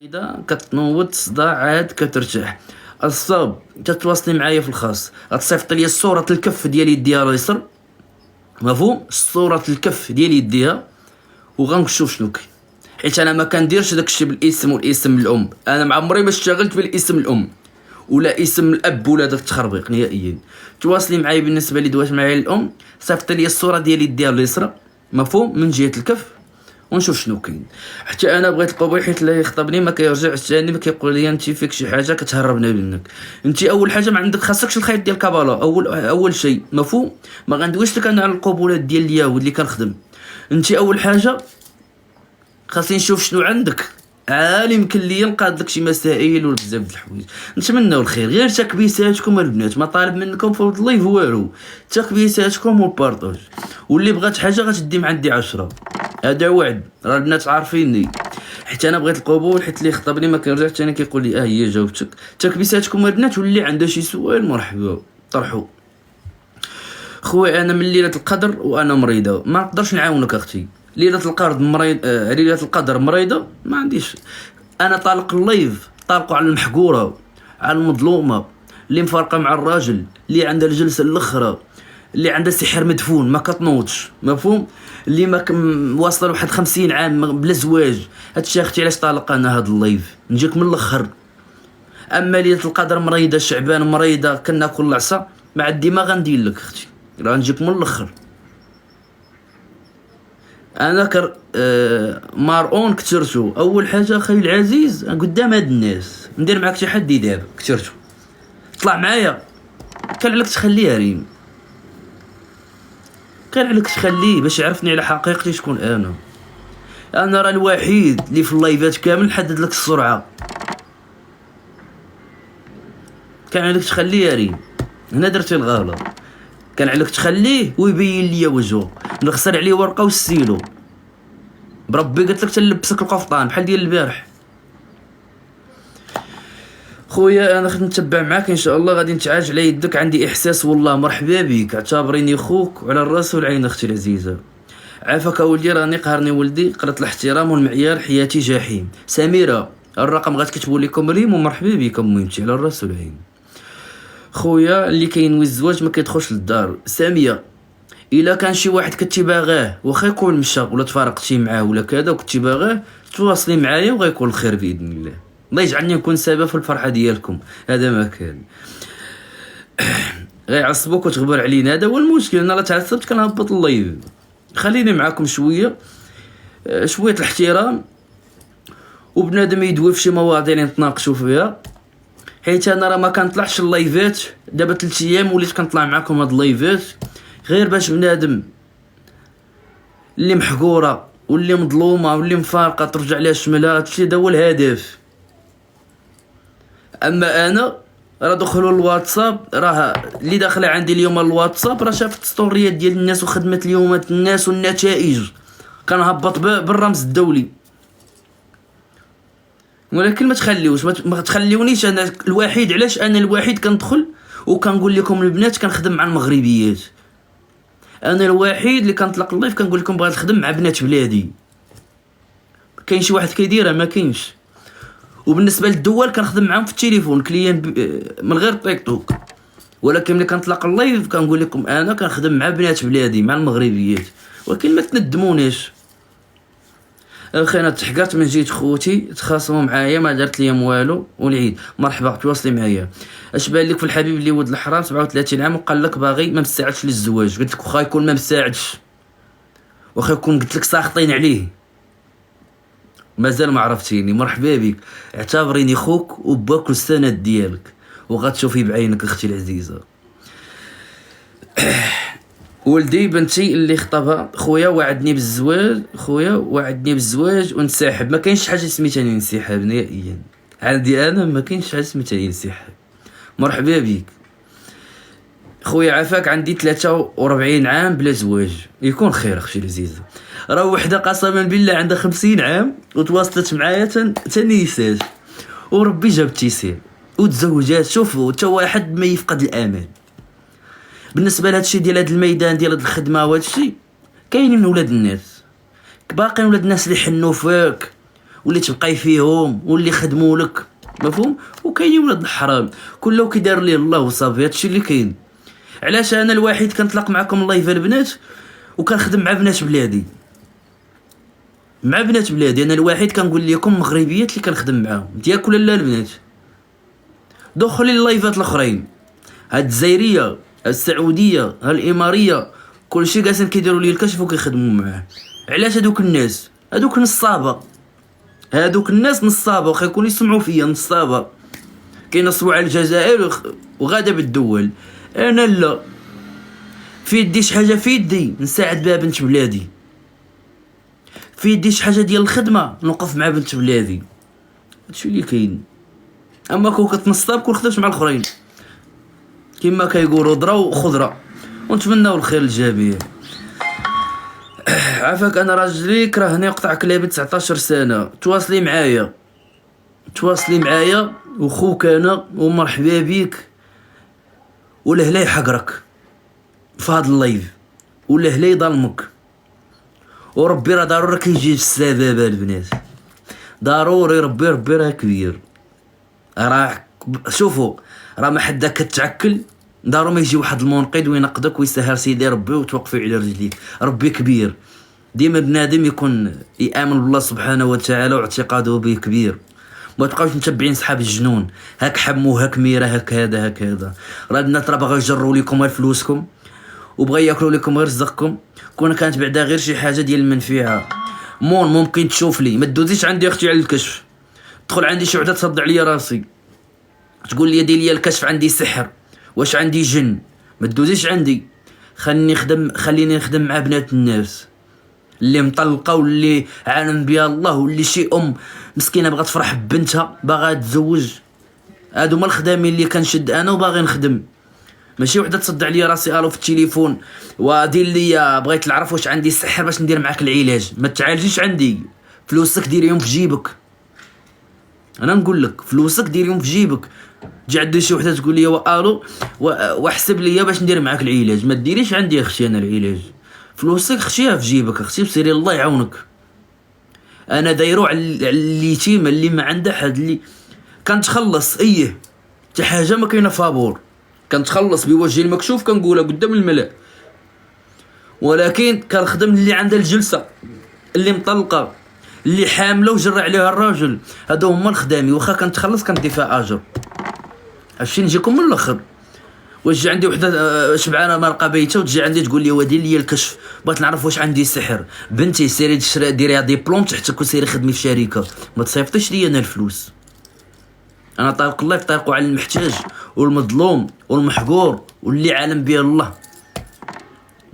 إذا كتنوض صداع عاد كترتاح. الصاب كتواصلي معايا في الخاص، غتصيفط ليا صورة الكف ديال يديها اليسر، مفهوم؟ صورة الكف ديال يديها وغنشوف شنو كاين، حيت انا ما كنديرش داكشي بالاسم والاسم الام. انا ما عمري ما اشتغلت بالاسم الام ولا اسم الاب ولا داك التخربيق نهائيا. تواصلي معايا بالنسبه لي دوات معايا الام، صيفط لي الصوره ديال يديها اليسرى، مفهوم، من جهه الكف ونشوف شنو كاين. حتى انا بغيت القبول حيت اللي يخطبني ما كيرجعش ثاني، ما كيقول لي انت فيك شي حاجه كتهربنا منك. انت اول حاجه ما عندك، خاصكش الخيط ديال كابالا اول شيء، مفهوم. ما غندويش لك انا على القبولات ديال اليهود اللي كنخدم. انت اول حاجه خاصني نشوف شنو عندك، عالي يمكن ليا نقاد لك شي مسائل ولا بزاف د الحوايج. نتمناو الخير، غير تكبيساتكم البنات، ما طالب منكم فوض الله والو، تكبيساتكم والبارطاج، واللي بغات حاجه غتدي مع عندي 10. هذا وعد، راه البنات عارفيني، حيت انا بغيت القبول، حيت اللي خطبني ما كيرجعش ثاني كيقول لي هي جاوبتك. تكبيساتكم البنات، واللي عنده شي سؤال مرحبا طرحوا. خويا انا من ليله القدر وانا مريضه، ما نقدرش نعاونك اختي. ليله القدر مريض، ليله القدر مريضه، ما عنديش. انا طالق اللايف، طالقوا على المحقوره، على المظلومه، اللي مفارقه مع الراجل، اللي عندها الجلسه الاخرى، اللي عندها سحر مدفون ما كتنوضش، مفهوم، اللي ما واصله لواحد 50 عام بلا زواج. هادشي اختي علاش طالق انا هاد اللايف، نجيك من الاخر. اما ليله القدر مريضه، شعبان مريضه، كناكل العصا، ما عندي ما غندير لك اختي، راه نجيك من الاخر. انا مارون كثرتو. اول حاجه اخي العزيز قدام هاد الناس ندير معاك شي حد دابا كثرتو، طلع معايا، كان عليك تخليه ريم، كان عليك تخليه باش يعرفني على حقيقتي شكون انا. انا راه الوحيد اللي في اللايفات كامل نحدد لك السرعه، كان عليك تخليه ريم. هنا درتي الغلط، كان عليك تخليه ويبين ليا وجهه، نخسر عليه ورقه والسيلو. بربي قلت لك تلبسك القفطان بحال ديال البارح. خويا انا نتبع معاك ان شاء الله، غادي نتعالج على يدك، عندي احساس والله. مرحبا بك، اعتبريني خوك وعلى الراس والعين اختي العزيزه. عافاك ولدي، راني قهرني ولدي، قلت الاحترام والمعيار، حياتي جحيم. سميره الرقم غتكتبوا لكم ريم، ومرحبا بكم مهمتي على الراس والعين. خويا اللي كينوي الزواج ما كيدخلش للدار. ساميه الا كان شي واحد كنتي باغاه، واخا يكون مشى ولا تفارقتي معاه ولا كذا وكنتي باغاه، تواصلي معايا وغيكون الخير باذن الله. الله يجعلني نكون سبب في الفرحه ديالكم، هذا ما كان. غيعصبوك وتغبر علينا، هذا هو المشكل. انا لا تعصبت كنهبط اللايف. خليني معاكم شويه، شويه الاحترام، وبنادم يدوي في شي مواضيع اللي نتناقشوا فيها، حيت انا راه ما كنطلعش اللايفات دابا 3 ايام وليت كنطلع معاكم هاد اللايفات غير باش بنادم اللي محقوره واللي مظلومه واللي مفارقه ترجع لها شملها. هادشي هذا هو الهدف. اما انا راه دخلوا الواتساب، راه اللي داخله عندي اليوم الواتساب راه شافت ستوريات ديال الناس وخدمت اليوم الناس والنتائج، كنهبط بالرمز الدولي. ولكن ما تخليوش، ما تخليونيش انا الوحيد. علاش انا الوحيد كندخل وكنقول لكم البنات كنخدم مع المغربيات؟ انا الوحيد اللي كنطلق اللايف كنقول لكم بغيت نخدم مع بنات بلادي. كاين شي واحد كيديرها؟ ما كاينش. وبالنسبه للدول كنخدم معاهم في التليفون كليان من غير تيك توك. ولكن ملي كنطلق اللايف كنقول لكم انا كنخدم مع بنات بلادي، مع المغربيات. ولكن ما تندمونيش. اخي انا تحقرت من جيت خوتي تخاصموا معايا، ما درت ليهم والو، والعيد مرحبا تواصلي معايا. اش بان لك في الحبيب اللي ولد الحرام 37 عام وقال لك باغي ما مساعدش للزواج؟ قلت لك واخا يكون ما مساعدش، واخا يكون قلت لك ساخطين عليه، مازال ما عرفتيني. مرحبا بك، اعتبريني خوك وباك السند ديالك، وغتشوفي بعينك اختي العزيزه. ولدي بنتي اللي خطبها خويا وعدني بالزواج، خويا وعدني بالزواج ونسحب. ما كاينش حاجه سميتها نسحب نهائيا، عندي انا ما كاينش حاجه سميتها نسحب. مرحبا بك خويا، عافاك، عندي 43 عام بلا زواج. يكون خير اختي العزيزه. راه وحده قسما بالله عندها 50 عام وتواصلت معايا تنيسات، وربي جاب تيسير وتزوجات. شوفوا تا واحد ما يفقد الامل. بالنسبه لهذا الشيء ديال هذا الميدان ديال هذه الخدمه وهذا الشيء، كاينين ولاد الناس، باقيين ولاد الناس اللي حنوا فيك واللي تبقاي فيهم واللي خدموا لك، مفهوم. وكاينين ولاد الحرام كله كيدار ليه الله وصافي، هادشي اللي كاين. علاش انا الوحيد كنطلق معكم اللايف البنات وكنخدم مع بنات بلادي، انا الوحيد كنقول لكم مغربيات اللي كنخدم معاهم، ديالك ولا لا البنات؟ دخلي اللايفات الاخرين، هاد الجزائريه، هاد السعوديه، هاد الاماريه، كلشي جالسين كيديروا لي الكشف وكيخدموا معاه. علاش؟ هادوك الناس هادوك نصابه، هادوك الناس نصابه، واخا يكونوا يسمعوا فيا نصابه، كينصبوا على الجزائر وغادا بالدول. انا لا، في يدي شي حاجه، في يدي نساعد بها بنت بلادي، في يدي شي حاجه ديال الخدمه نوقف مع بنت بلادي، هادشي اللي كاين. اما كون كتنصاب كون خدمت مع الاخرين كما كيقولوا ضرا وخضره، ونتمناو الخير للجميع. عافاك. انا راجلي كرهني وقطع كلابي 19 سنه، تواصلي معايا وخوك انا ومرحبا بيك، ولهلا يحقرك في هاد اللايف، ولهلا يظلمك، وربي راه ضروري كيجي السبب البنات، ضروري. ربي راه كبير، راه شوفوا راه ما حدا كتعكل، ضروري ما يجي واحد المنقذ وينقذك ويسهر سيدي ربي وتوقفي على رجليك. ربي كبير، ديما بنادم يكون يامن بالله سبحانه وتعالى واعتقاده به كبير. ما تبقاوش متبعين صحاب الجنون، هاك حمو هاك ميره هاك هذا. راه البنات راه باغا يجروا لكم غير فلوسكم وبغا ياكلوا لكم غير رزقكم. كون كانت بعدا غير شي حاجه ديال المنفعه ممكن تشوف لي، ما تدوزيش عندي اختي على الكشف. تدخل عندي شي وحده تصدع لي راسي تقول لي دير لي الكشف عندي سحر، واش عندي جن؟ ما تدوزيش عندي، خليني نخدم مع بنات الناس اللي مطلقه واللي عالم بها الله، واللي شي مسكينه بغات تفرح ببنتها باغا تزوج. هادو هما الخدامين اللي كنشد انا وباغي نخدم، ماشي وحده تصدع لي راسي الو في التليفون ودير لي بغيت نعرف واش عندي السحر باش ندير معاك العلاج. ما تعالجيش عندي، فلوسك ديريهم في جيبك. انا نقول لك فلوسك ديريهم في جيبك. تجي عندي شي وحده تقول لي الو واحسب لي باش ندير معاك العلاج، ما ديريش عندي اختي انا العلاج. فلوسك خشيها في جيبك اختي وسيري الله يعاونك. انا دايرو على اليتيمه اللي ما عندها حد، اللي كنتخلص حتى حاجه ما كاينه فابور، كنتخلص بوجهي المكشوف كنقولها قدام الملأ. ولكن كنخدم اللي عندها الجلسه، اللي مطلقه، اللي حامله وجرى عليها الراجل، هادو هما الخدامي. واخا كنتخلص كندي فيها اجر. هادشي نجيكم من الاخر. واش جا عندي وحده شبعانه مالقه بيته وتجي عندي تقول لي ودير لي الكشف، بغيت نعرف واش عندي سحر. بنتي سيري ديريها ديبلوم تحتك وسيري خدمي في شركه، ما تصيفطيش لي انا الفلوس. انا طارق الله يطارقوا على المحتاج والمظلوم والمحقور واللي عالم بيه الله،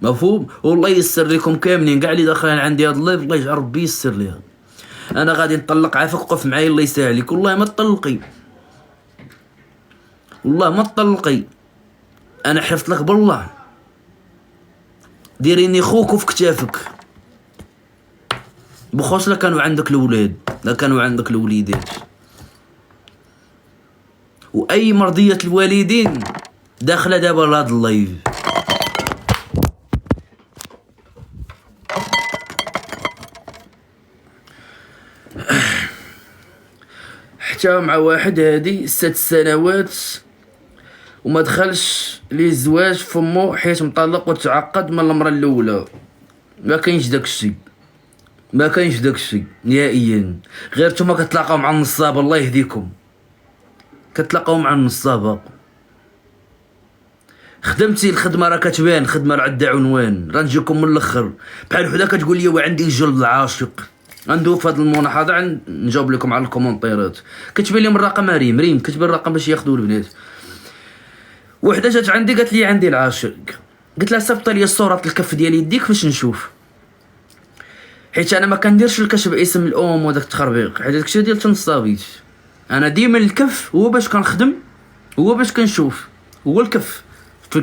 مفهوم. والله يسر لكم كاملين كاع اللي داخلين عندي هاد اللايف، الله يجعل ربي يسر ليها. انا غادي نطلق، عافاك وقف معايا الله يسهل عليك. والله ما تطلقي، والله ما تطلقي، انا حفظت لك بالله. ديريني خوك وفي كتافك، بخصوص لا كانوا عندك الاولاد، لا كانوا عندك الوليدات. واي مرضيه الوالدين داخله دابا لهاد اللايف. حتى مع واحد هادي 6 سنوات وما دخلش لي الزواج فمو حيت مطلق وتعقد من المرة الاولى. ما كاينش داكشي نهائيا. غير نتوما كتلاقاو مع النصابه، الله يهديكم، كتلاقاو مع النصابه. خدمتي الخدمه راه كتبان، خدمه راه عندها عنوان. راه نجيكم من الاخر. بحال وحده كتقول لي وعندي جلد العاشق. ندوز في هذه المناحضه نجاوب لكم على الكومونتيرات. كتبان لي من الرقم مريم كتبان الرقم باش ياخذوا البنات. وحده جات عندي قالت لي عندي العاشق، قلت لها صيفط لي صوره الكف ديال يديك باش نشوف، حيت انا ما كنديرش الكشف باسم الام وداك التخربيق، حيت داكشي ديال تنصابيت. انا ديما الكف هو باش كنخدم، هو باش كنشوف، هو الكف.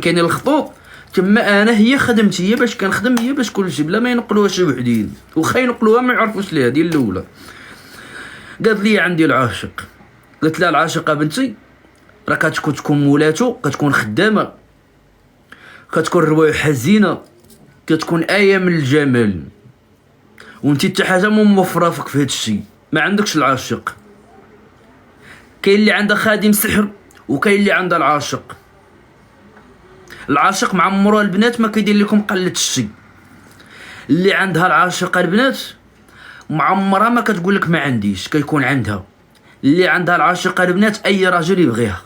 كاينين الخطوط تما انا هي خدمتي، هي باش كنخدم، هي باش كلشي، بلا ما ينقلوها شي وحدين. وخا ينقلوها ما يعرفوش ليها ديال الاولى. قالت لي عندي العاشق، قلت لها العاشقه بنتي راه كتكون مولاتو، كتكون خدامه، كتكون روايح حزينه، كتكون ايه من الجمال، وانتي حتى حاجه موفره فيك في هذا الشيء. ما عندكش العاشق. كاين اللي عنده خادم سحر وكاين اللي عنده العاشق. العاشق معمرو البنات ما كيدير لكم قلة الشي. اللي عندها العاشقه البنات معمرها ما كتقول لك ما عنديش، كيكون عندها. اللي عندها العاشقه البنات اي راجل يبغيها،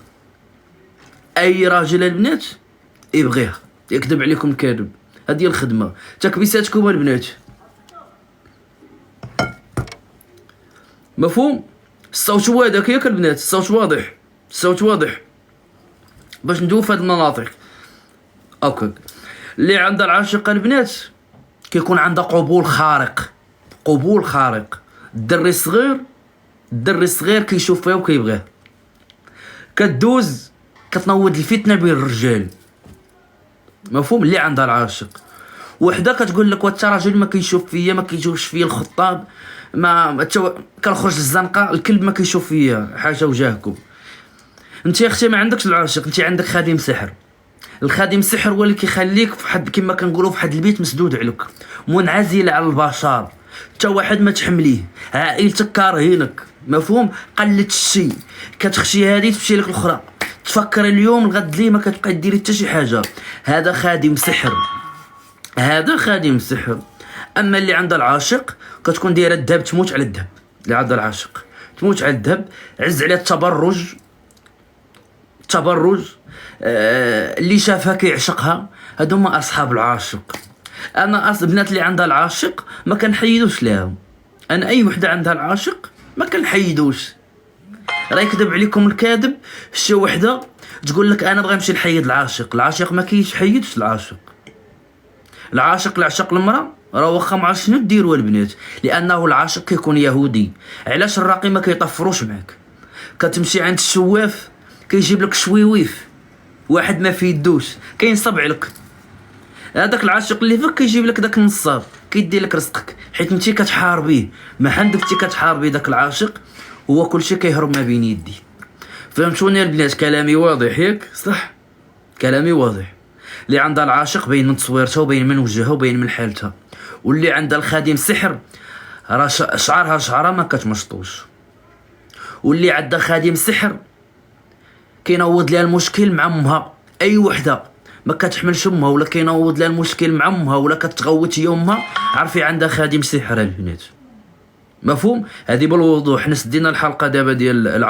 اي راجل البنات يبغيها، يكذب عليكم الكاذب. هذه الخدمه. تكبيساتكم البنات، مفهوم؟ الصوت واضح ياك البنات؟ الصوت واضح، الصوت واضح باش ندوي في هاد المناطق. اوكي. اللي عندها العاشقه البنات كيكون عندها قبول خارق، قبول خارق. الدري الصغير كيشوف فيها وكيبغيها. كدوز كتنوض الفتنه بين الرجال، مفهوم؟ اللي عندها العاشق. وحده كتقول لك وانت راجل ما كيشوف فيا، ما كيشوفش فيا الخطاب، ما كنخرج للزنقه، الكلب ما كيشوف فيا حاجه وجاهكم. انت يا اختي ما عندكش العاشق، انت عندك خادم سحر. الخادم سحر هو اللي كيخليك في حد كما كنقولوا في حد البيت مسدود عليك، منعزل على البشر، حتى واحد ما تحمليه، عائلتك كارهينك، مفهوم؟ قلة الشي، كتخشي هذه تمشي لك الاخرى، تفكر اليوم الغد ليه ما كتبقى ديري حتى شي حاجه. هذا خادم سحر، هذا خادم سحر. اما اللي عندها العاشق كتكون دايره الذهب، تموت على الذهب. اللي عندها العاشق تموت على الذهب، عز عليها التبرج، اللي شافها كيعشقها. هادو هما اصحاب العاشق. انا بنات اللي عندها العاشق ما كنحيدوش لهم. انا اي وحده عندها العاشق ما كنحيدوش. راه يكذب عليكم الكاذب. شي وحده تقول لك انا بغا نمشي نحيد العاشق. العاشق ما كيحيدش العاشق. العاشق اللي عشق المراه راه واخا ما عرفتش شنو ديروا البنات، لانه العاشق كيكون يهودي. علاش الراقي ما كيطفروش معاك؟ كتمشي عند الشواف كيجيب لك شويويف واحد ما في يدوش كينصب عليك. هذاك العاشق اللي فيك كيجيب لك داك النصاب كيدير لك رزقك، حيت انت كتحاربيه. ما عندك انت كتحاربي داك العاشق، هو كلشي كيهرب ما بين يدي. فهمتوني البنات؟ كلامي واضح ياك؟ صح كلامي واضح. اللي عندها العاشق باين من تصويرتها وباين من وجهها وباين من حالتها. واللي عندها الخادم سحر راه شعرها ما كتمشطوش. واللي عندها خادم سحر كينوض لها المشكل مع امها. اي وحده ما كتحملش امها ولا كينوض لها المشكل مع امها ولا كتغوت يومها، عرفي عندها خادم سحر البنات، مفهوم؟ هذه بالوضوح. نسدينا الحلقه دابا ديال